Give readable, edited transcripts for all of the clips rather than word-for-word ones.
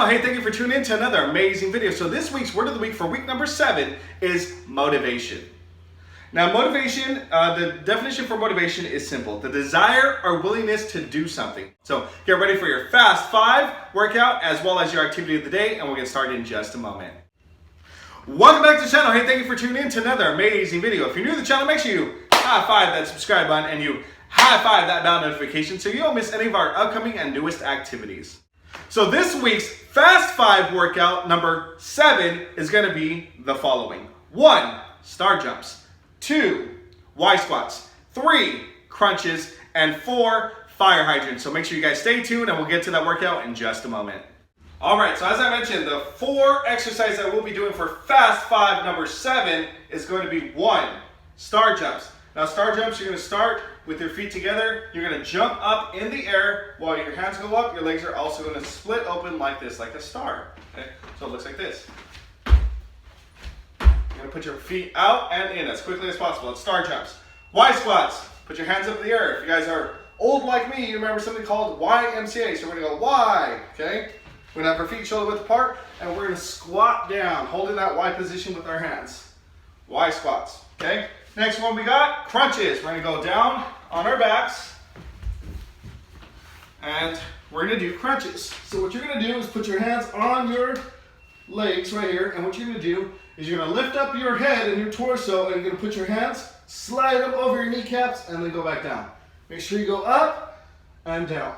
channel. Hey, thank you for tuning in to another amazing video. So this week's word of the week for week number 7 is motivation. Now motivation, the definition for motivation is simple. The desire or willingness to do something. So get ready for your Fast 5 workout as well as your activity of the day, and we'll get started in just a moment. Welcome back to the channel. Hey, thank you for tuning in to another amazing video. If you're new to the channel, make sure you high five that subscribe button and you high five that bell notification so you don't miss any of our upcoming and newest activities. So this week's Fast 5 workout number 7 is going to be the following. 1. Star jumps. 2. Y squats. 3. Crunches. And 4. Fire hydrants. So make sure you guys stay tuned and we'll get to that workout in just a moment. Alright, so as I mentioned, the 4 exercises that we'll be doing for Fast 5 number 7 is going to be 1. Star jumps. Now star jumps, you're going to start with your feet together. You're going to jump up in the air while your hands go up. Your legs are also going to split open like this, like a star. Okay? So it looks like this. You're going to put your feet out and in as quickly as possible. It's star jumps. Y squats. Put your hands up in the air. If you guys are old like me, you remember something called YMCA. So we're going to go Y. Okay? We're going to have our feet shoulder width apart and we're going to squat down, holding that Y position with our hands. Y squats. Okay? Next one we got crunches. We're going to go down on our backs and we're going to do crunches. So what you're going to do is put your hands on your legs right here, and what you're going to do is you're going to lift up your head and your torso and you're going to put your hands, slide them over your kneecaps and then go back down. Make sure you go up and down.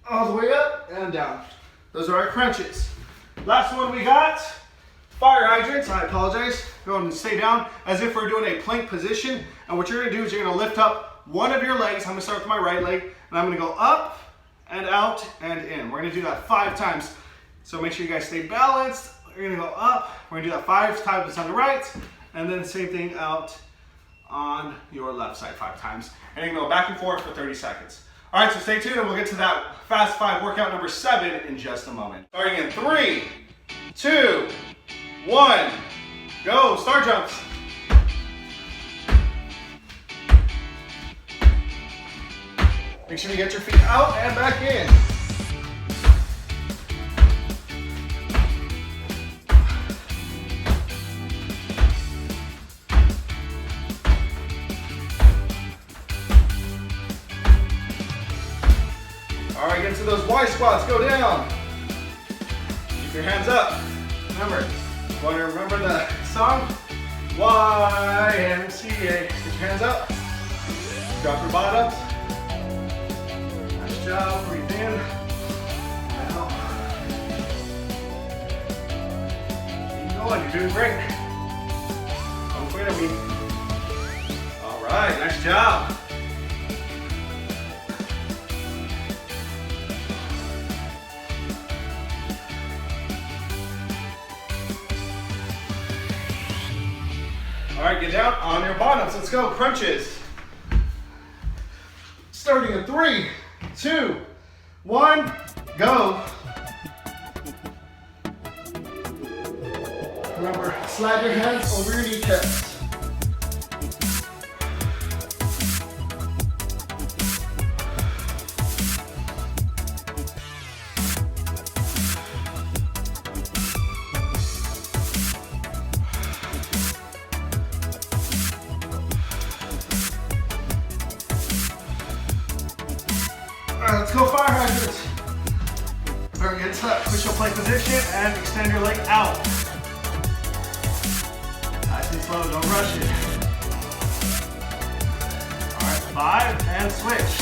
All the way up and down. Those are our crunches. Last one we got fire hydrants. I apologize. Go ahead and stay down as if we're doing a plank position. And what you're going to do is you're going to lift up one of your legs. I'm going to start with my right leg. And I'm going to go up and out and in. We're going to do that 5 times. So make sure you guys stay balanced. We're going to go up. We're going to do that 5 times on the right. And then same thing out on your left side 5 times. And you're going to go back and forth for 30 seconds. All right, so stay tuned and we'll get to that Fast 5 workout number 7 in just a moment. Starting in 3, 2, 1, go, star jumps. Make sure you get your feet out and back in. All right, get to those Y squats, go down. Keep your hands up. Remember, you want to remember the song? YMCA. Get your hands up. Drop your bottoms. Nice job. Breathe in. Out. Keep going. You're doing great. Don't quit on me. All right. Nice job. All right, get down on your bottoms. Let's go, crunches. Starting in 3, 2, 1, go. Remember, slide your hands over your kneecaps. Alright, let's go fire hydrants. We're going to get to that push-up plank position and extend your leg out. Nice and slow, don't rush it. Alright, 5 and switch.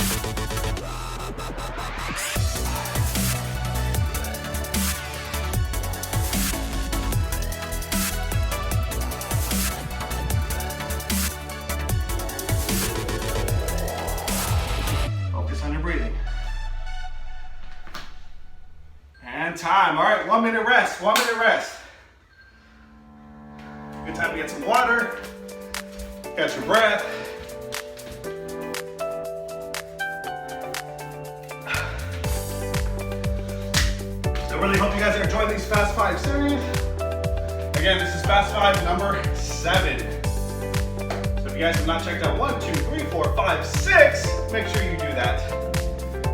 Focus on your breathing. And time. All right, 1 minute rest. 1 minute rest. Good time to get some water. Catch your breath. So I really hope you guys are enjoying these Fast 5 series. Again, this is Fast 5 number 7. So if you guys have not checked out 1, 2, 3, 4, 5, 6, make sure you do that.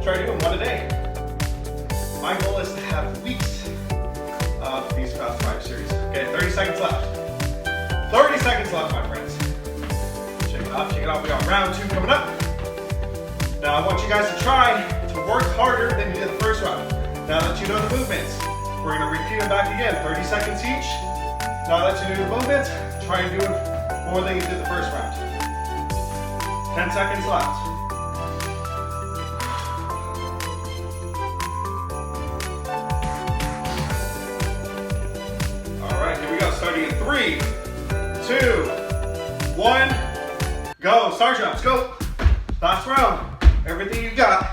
Try doing 1 a day. My goal is to have weeks of these Fast 5 series. Okay, 30 seconds left. 30 seconds left, my friends. Shake it off, shake it off. We got round 2 coming up. Now I want you guys to try to work harder than you did the first round. Now that you know the movements, we're gonna repeat them back again, 30 seconds each. Now that you know the movements, try and do more than you did the first round. 10 seconds left. All right, here we go, starting in 3, 2, 1, go. Star jumps, go. Last round, everything you got.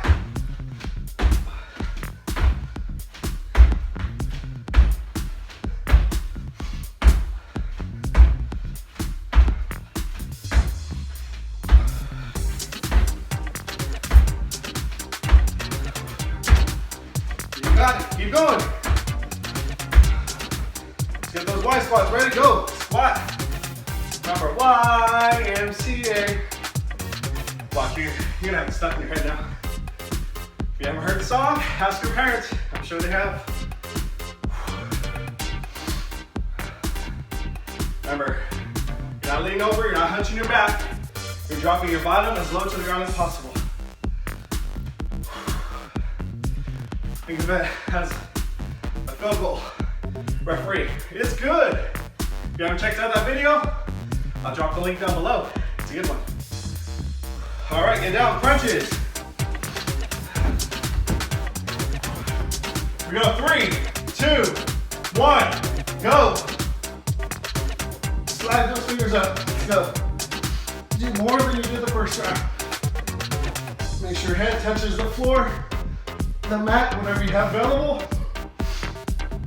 Got it. Keep going. Let's get those Y squats ready to go. Squat. Remember YMCA. Watch, you're gonna have it stuck in your head now. If you haven't heard the song, ask your parents. I'm sure they have. Remember, you're not leaning over, you're not hunching your back. You're dropping your bottom as low to the ground as possible. Think of it as a field goal. Referee, it's good. If you haven't checked out that video, I'll drop the link down below. It's a good one. All right, get down, crunches. We go 3, 2, 1, go. Slide those fingers up, let's go. Do more than you did the first round. Make sure your head touches the floor. The mat, whatever you have available,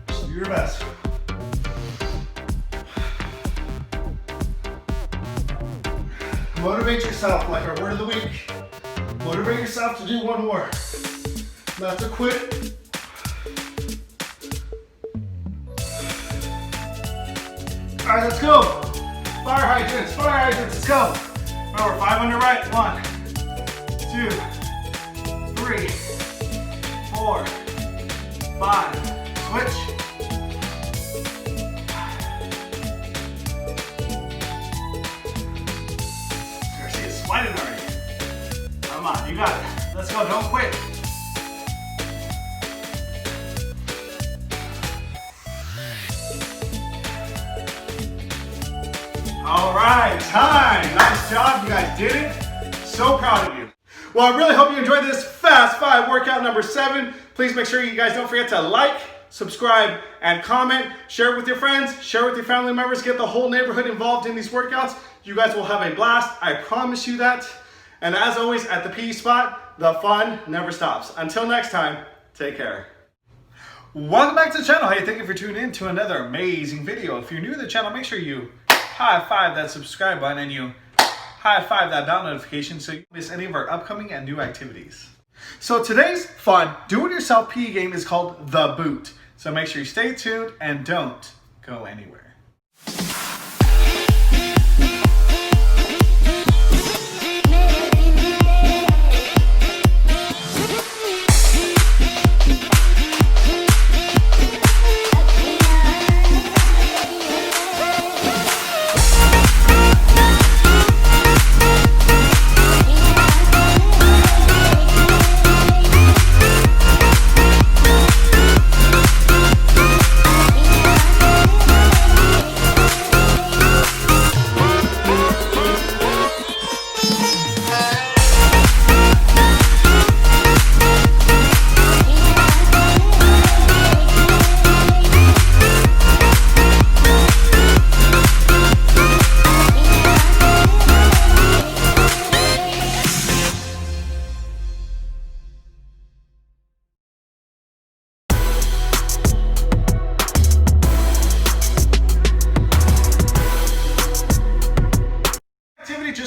just do your best. Motivate yourself, like our word of the week. Motivate yourself to do one more. Not to quit. All right, let's go. Fire hydrants, let's go. Remember, 5 on your right, 1, 2, 3, 4, 5, switch. Garcia is sweating already. Come on, you got it. Let's go, don't quit. All right, time. Nice job, you guys did it. So proud of you. Well, I really hope you enjoyed this Fast 5 workout number 7. Please make sure you guys don't forget to like, subscribe, and comment. Share it with your friends, share it with your family members, get the whole neighborhood involved in these workouts. You guys will have a blast, I promise you that. And as always, at the P.E Spot, the fun never stops. Until next time, take care. Welcome back to the channel. Hey, thank you for tuning in to another amazing video. If you're new to the channel, make sure you high five that subscribe button and you high five that bell notification so you don't miss any of our upcoming and new activities. So today's fun do-it-yourself PE game is called The Boot. So make sure you stay tuned and don't go anywhere.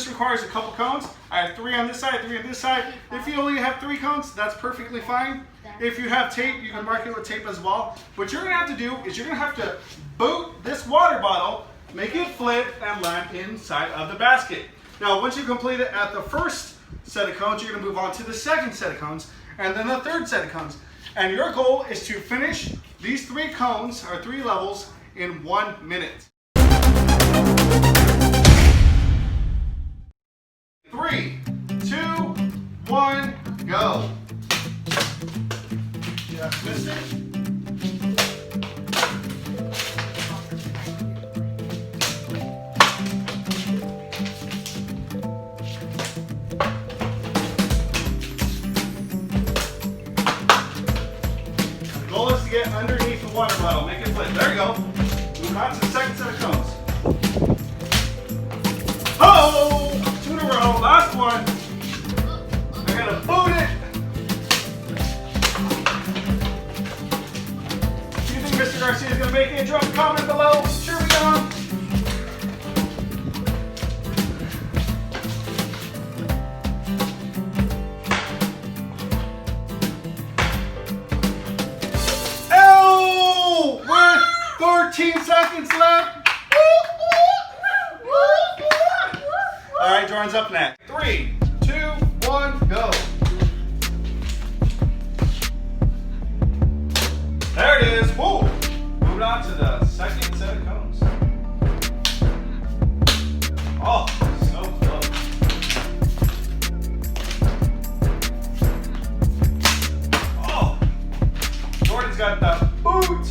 Requires a couple cones. I have 3 on this side, 3 on this side. If you only have 3 cones, that's perfectly fine. If you have tape, you can mark it with tape as well. What you're gonna have to do is you're gonna have to boot this water bottle, make it flip, and land inside of the basket. Now, once you complete it at the first set of cones, you're gonna move on to the second set of cones, and then the third set of cones. And your goal is to finish these 3 cones, or 3 levels, in 1 minute. 3, 2, 1, go. Just missed it. The goal is to get underneath the water bottle. Make it flip. There you go. Move on to the second set of cones. Oh! 2 in a row. Last one. They're going to boot it. Do you think Mr. Garcia is going to make it? Drop a comment below. Cheer me on. Oh! We're 13 seconds left. All right, Jordan's up next. 3, 2, 1, go. There it is. Woo! Moving on to the second set of cones. Oh, so close. Oh, Jordan's got the boot.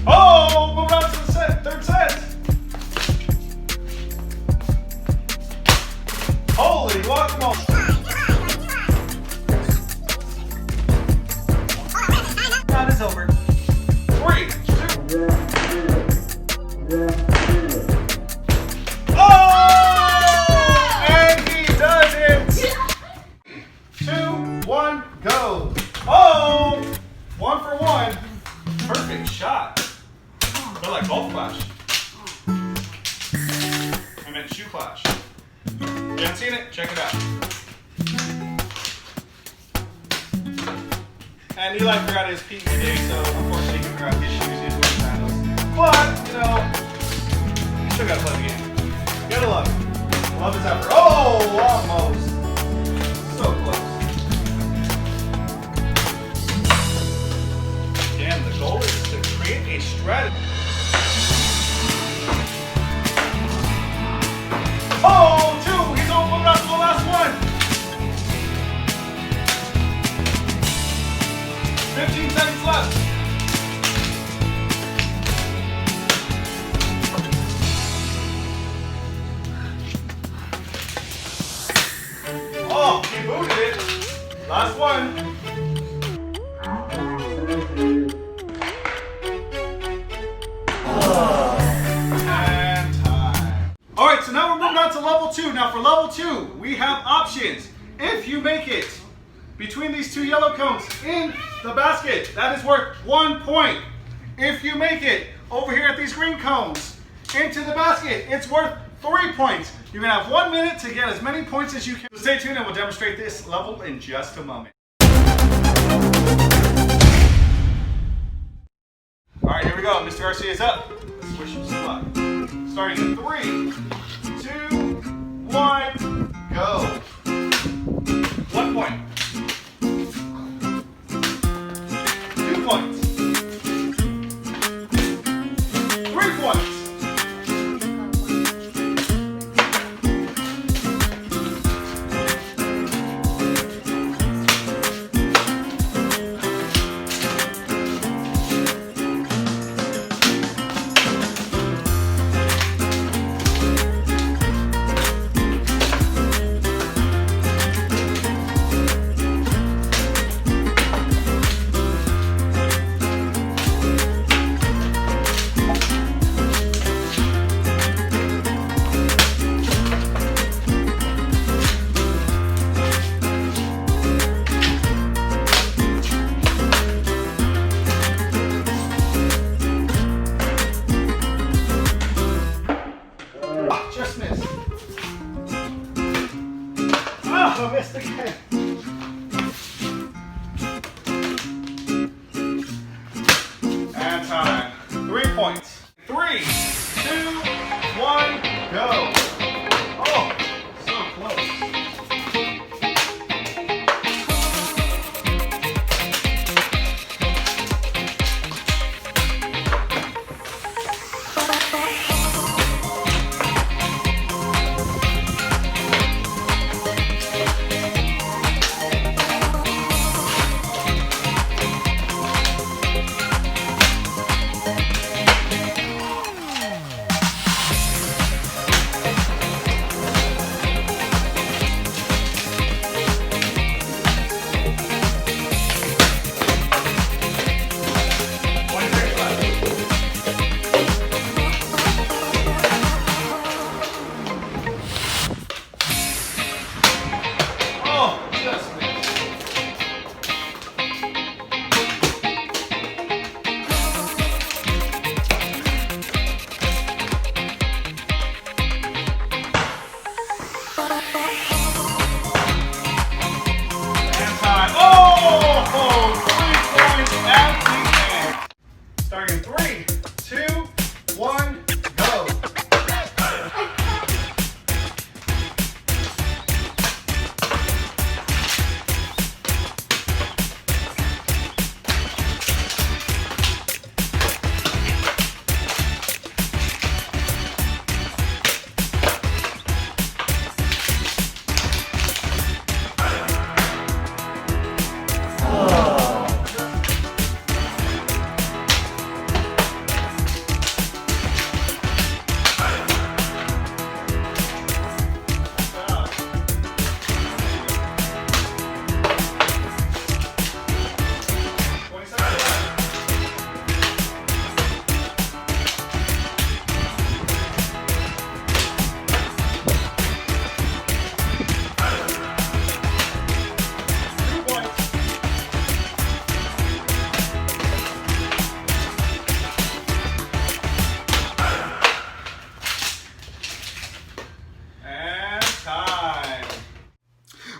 Oh, moving on to the third set. Holy guacamole! That is over. 3, 2. Oh! And he does it! 2, 1, go. Oh! 1 for 1. Perfect shot. They're like golf clash. I meant shoe clash. If you haven't seen it, check it out. And Eli forgot his P.E today, so unfortunately he forgot his shoes, his wearing sandals. But, you know, you still gotta play the game. You gotta love it. Love his effort. Oh, almost. So close. Again, the goal is to create a strategy. Oh, 2! He's almost up to the last one. 15 seconds left. Oh, he booted it. Last one. And time. All right, so now we're moving on to level 2. Now for level 2, we have options. If you make it between these 2 yellow cones in the basket, that is worth 1 point. If you make it over here at these green cones into the basket, it's worth 3 points. You're gonna have 1 minute to get as many points as you can. So stay tuned and we'll demonstrate this level in just a moment. All right, here we go. Mr. Garcia is up. Let's wish him some luck. Starting in 3, 2, 1, go. 1 point. 2 points. 3 points. 3 points. 3, 2, 1, go. Oh, so close.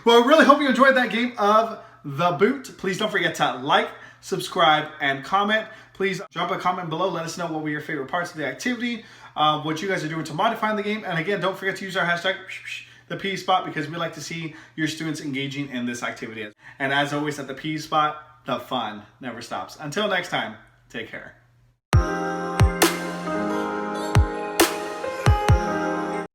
Well, I really hope you enjoyed that game of The Boot. Please don't forget to like, subscribe, and comment. Please drop a comment below. Let us know what were your favorite parts of the activity, what you guys are doing to modify the game. And again, don't forget to use our hashtag, the P.E Spot, because we like to see your students engaging in this activity. And as always, at the P.E Spot, the fun never stops. Until next time, take care.